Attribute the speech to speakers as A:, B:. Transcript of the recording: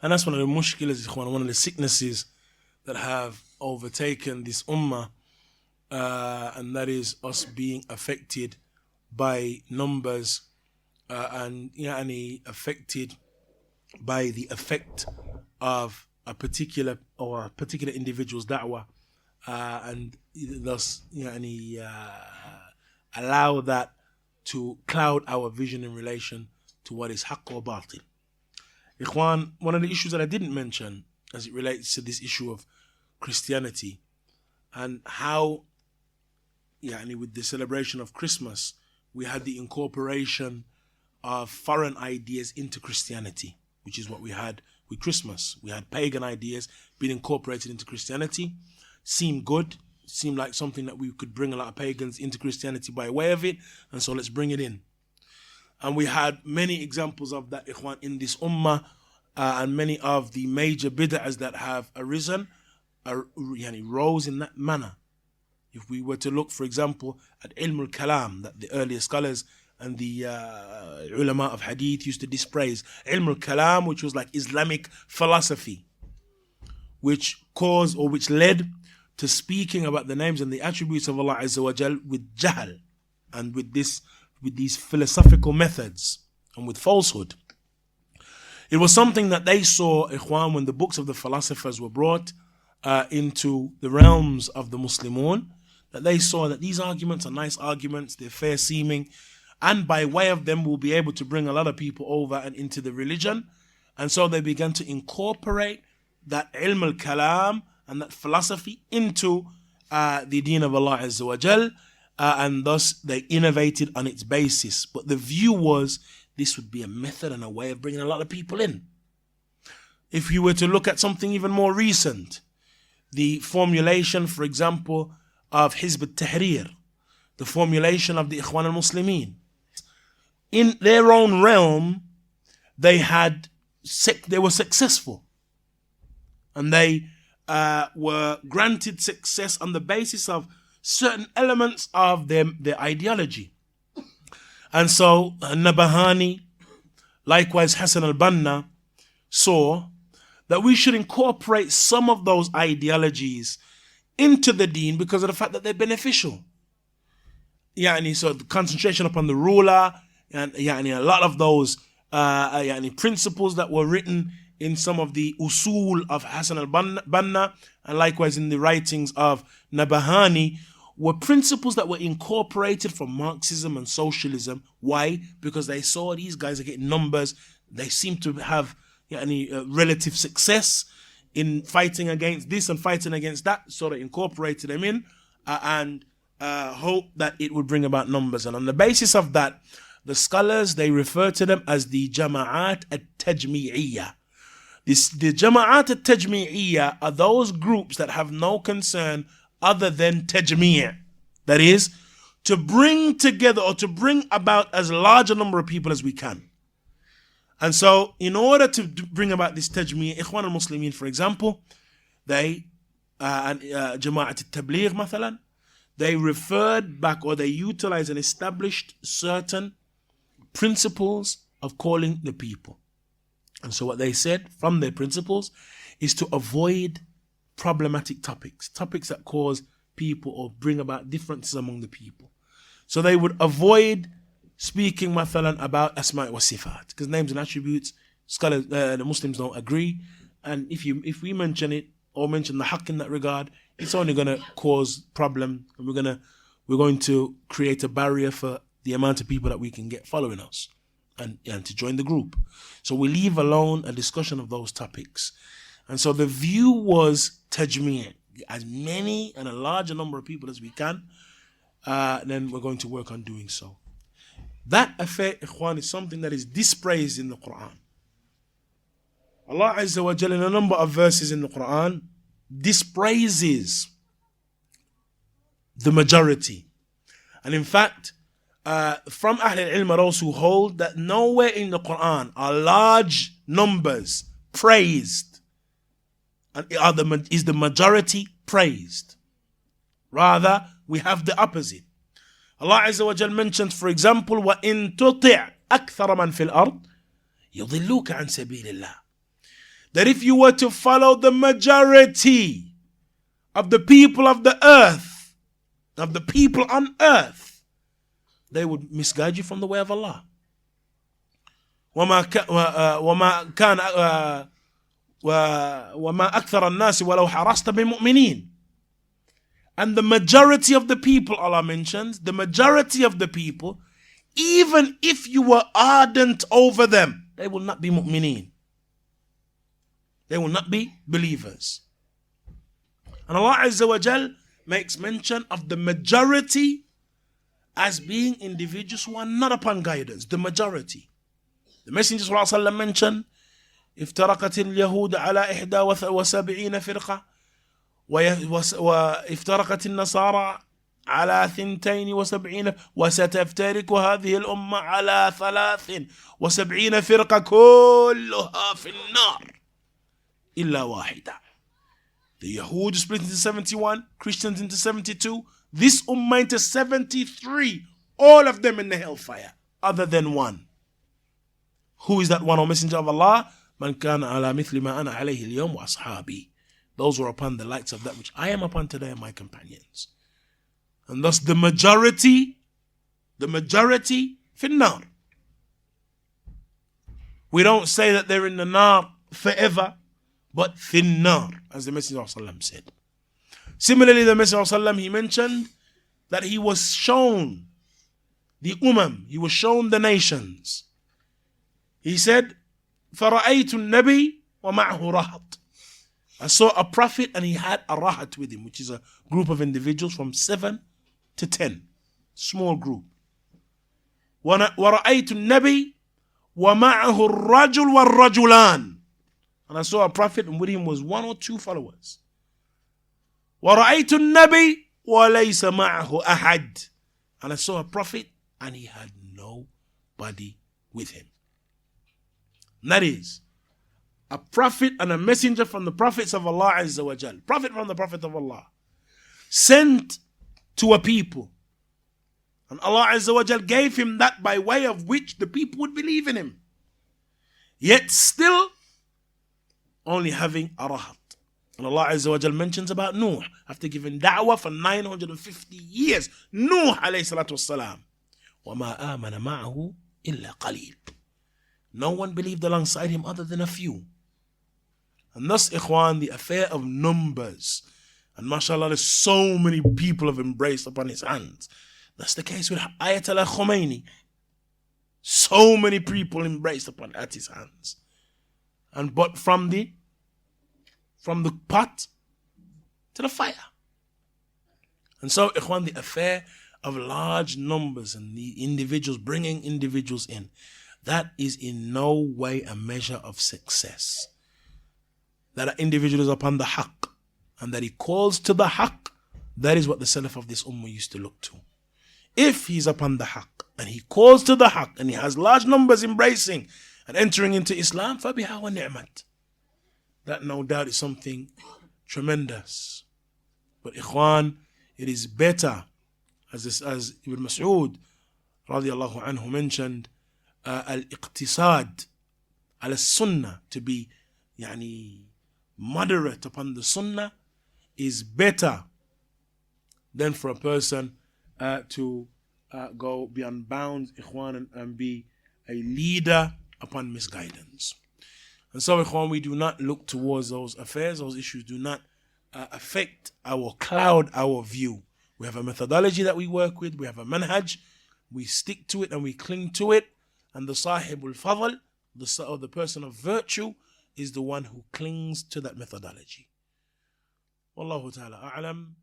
A: And that's one of the mushkilas, ikhwan, one of the sicknesses that have overtaken this ummah, and that is us being affected by numbers and affected by the effect of a particular individual's da'wah, and thus allow that to cloud our vision in relation to what is haqq or batil. Ikhwan, one of the issues that I didn't mention as it relates to this issue of Christianity and how with the celebration of Christmas we had the incorporation of foreign ideas into Christianity, which is what we had with Christmas. We had pagan ideas being incorporated into Christianity. Seemed good, seemed like something that we could bring a lot of pagans into Christianity by way of it, and so let's bring it in. And we had many examples of that, ikhwan, in this ummah, and many of the major bid'ahs that have arisen rose in that manner. If we were to look, for example, at ilm al-kalam, that the earlier scholars and the ulama of hadith used to dispraise, ilm al-kalam, which was like Islamic philosophy, which caused or which led to speaking about the names and the attributes of Allah Azza wa Jal with jahl, and with these philosophical methods and with falsehood. It was something that they saw, ikhwan, when the books of the philosophers were brought into the realms of the Muslimun, that they saw that these arguments are nice arguments, they're fair seeming, and by way of them we'll be able to bring a lot of people over and into the religion. And so they began to incorporate that ilm al-kalam and that philosophy into the deen of Allah Azza wa Jal, and thus they innovated on its basis. But the view was this would be a method and a way of bringing a lot of people in. If you were to look at something even more recent, the formulation, for example, of Hizb al-Tahrir, the formulation of the Ikhwan al-Muslimin, in their own realm, they were successful, and they were granted success on the basis of certain elements of their ideology. And so Nabahani, likewise Hassan al-Banna, saw that we should incorporate some of those ideologies into the deen because of the fact that they're beneficial. So the concentration upon the ruler, and a lot of those principles that were written in some of the usul of Hassan al-Banna, and likewise in the writings of Nabahani, were principles that were incorporated from Marxism and socialism. Why? Because they saw these guys are getting numbers, they seem to have relative success in fighting against this and fighting against that, so they incorporated them in and hoped that it would bring about numbers. And on the basis of that, the scholars, they refer to them as the Jama'at al-Tajmi'iyya. The Jama'at al-Tajmi'iyya are those groups that have no concern other than tajmi', that is, to bring together or to bring about as large a number of people as we can. And so, in order to bring about this tajmi', Ikhwan al-Muslimin, for example, they, Jama'at al-Tabligh, mathalan, they referred back, or they utilized and established certain principles of calling the people. And so what they said from their principles is to avoid problematic topics that cause people or bring about differences among the people. So they would avoid speaking mathalan about asma' wa sifat, because names and attributes, scholars, the Muslims don't agree, and if we mention it or mention the haqq in that regard, it's only going to cause problem, and we're going to create a barrier for the amount of people that we can get following us and to join the group. So we leave alone a discussion of those topics. And so the view was tajmi', as many and a larger number of people as we can, then we're going to work on doing so. That affair, ikhwan, is something that is dispraised in the Quran. Allah Azza wa Jalla in a number of verses in the Quran dispraises the majority. And in fact, from Ahl al-Ilm are those who hold that nowhere in the Quran are large numbers praised and is the majority praised. Rather, we have the opposite. Allah Azza wa Jal mentions, for example, وَإِن تُطِعْ أَكْثَرَ مَنْ فِي الْأَرْضِ يُضِلُّكَ عَنْ سَبِيلِ اللَّهِ. that if you were to follow the majority of the people of the earth, of the people on earth, they would misguide you from the way of Allah. وما أكثر الناس ولو حرصت بمؤمنين. And the majority of the people, Allah mentions, the majority of the people, even if you were ardent over them, they will not be mu'mineen. They will not be believers. And Allah Azza wa Jal makes mention of the majority as being individuals who are not upon guidance. The majority. The Messenger sallallahu alaihi wasallam mentioned, افترقت اليهود على 71 فرقة وافترقت النصارى على 72 وستفترق هذه الأمة على 73 فرقة كلها في النار إلا واحدة. The Yahud split into 71, Christians into 72, this ummah into 73, all of them in the hellfire, other than one. Who is that one, O Messenger of Allah? Man kana ala mithli ma ana alayhi al-yawm wa ashabi. Those who are upon the lights of that which I am upon today and my companions. And thus the majority, finnar. We don't say that they're in the nar forever, but finnar, as the Messenger of Allah said. Similarly, the Messenger of Allah, he mentioned that he was shown the he was shown the nations. He said, فَرَأَيْتُ النَّبِي وَمَعْهُ رَهَطٌ. I saw a prophet and he had a rahat with him, which is a group of individuals from 7 to 10. Small group. وَرَأَيْتُ النَّبِي وَمَعَهُ الرَّجُلُ وَالرَّجُلَانِ. And I saw a prophet and with him was 1 or 2 followers. وَرَأَيْتُ النَّبِي وَلَيْسَ مَعَهُ أَحَدٌ. And I saw a prophet and he had nobody with him. And that is a prophet and a messenger from the prophets of Allah Azza wa Jal. Prophet from the Prophet of Allah. Sent to a people. And Allah Azza wa Jal gave him that by way of which the people would believe in him. Yet still only having a rahat. And Allah Azza wa Jal mentions about Nuh. After giving da'wah for 950 years. Nuh alayhi salatu wassalam. وَمَا آمَنَ مَعَهُ إِلَّا قَلِيلٌ. No one believed alongside him other than a few. And thus, ikhwan, the affair of numbers. And mashallah, there's so many people have embraced upon his hands. That's the case with Ayatollah Khomeini. So many people embraced upon at his hands. And but from the pot to the fire. And so, ikhwan, the affair of large numbers and the individuals, bringing individuals in, that is in no way a measure of success. That an individual is upon the haqq and that he calls to the haqq, that is what the salaf of this ummah used to look to. If he's upon the haqq and he calls to the haqq and he has large numbers embracing and entering into Islam, فَبِهَا وَنِعْمَتْ. That no doubt is something tremendous. But ikhwan, it is better, as Ibn Mas'ud radiallahu anhu mentioned, al-iqtisad al-sunnah, to be moderate upon the sunnah, is better than for a person to go beyond bounds, ikhwan, and be a leader upon misguidance. And so, ikhwan, we do not look towards those affairs. Those issues do not affect cloud our view. We have a methodology that we work with. We have a manhaj. We stick to it and we cling to it. And the sahibul fadl, the person of virtue, is the one who clings to that methodology. Wallahu ta'ala a'lam.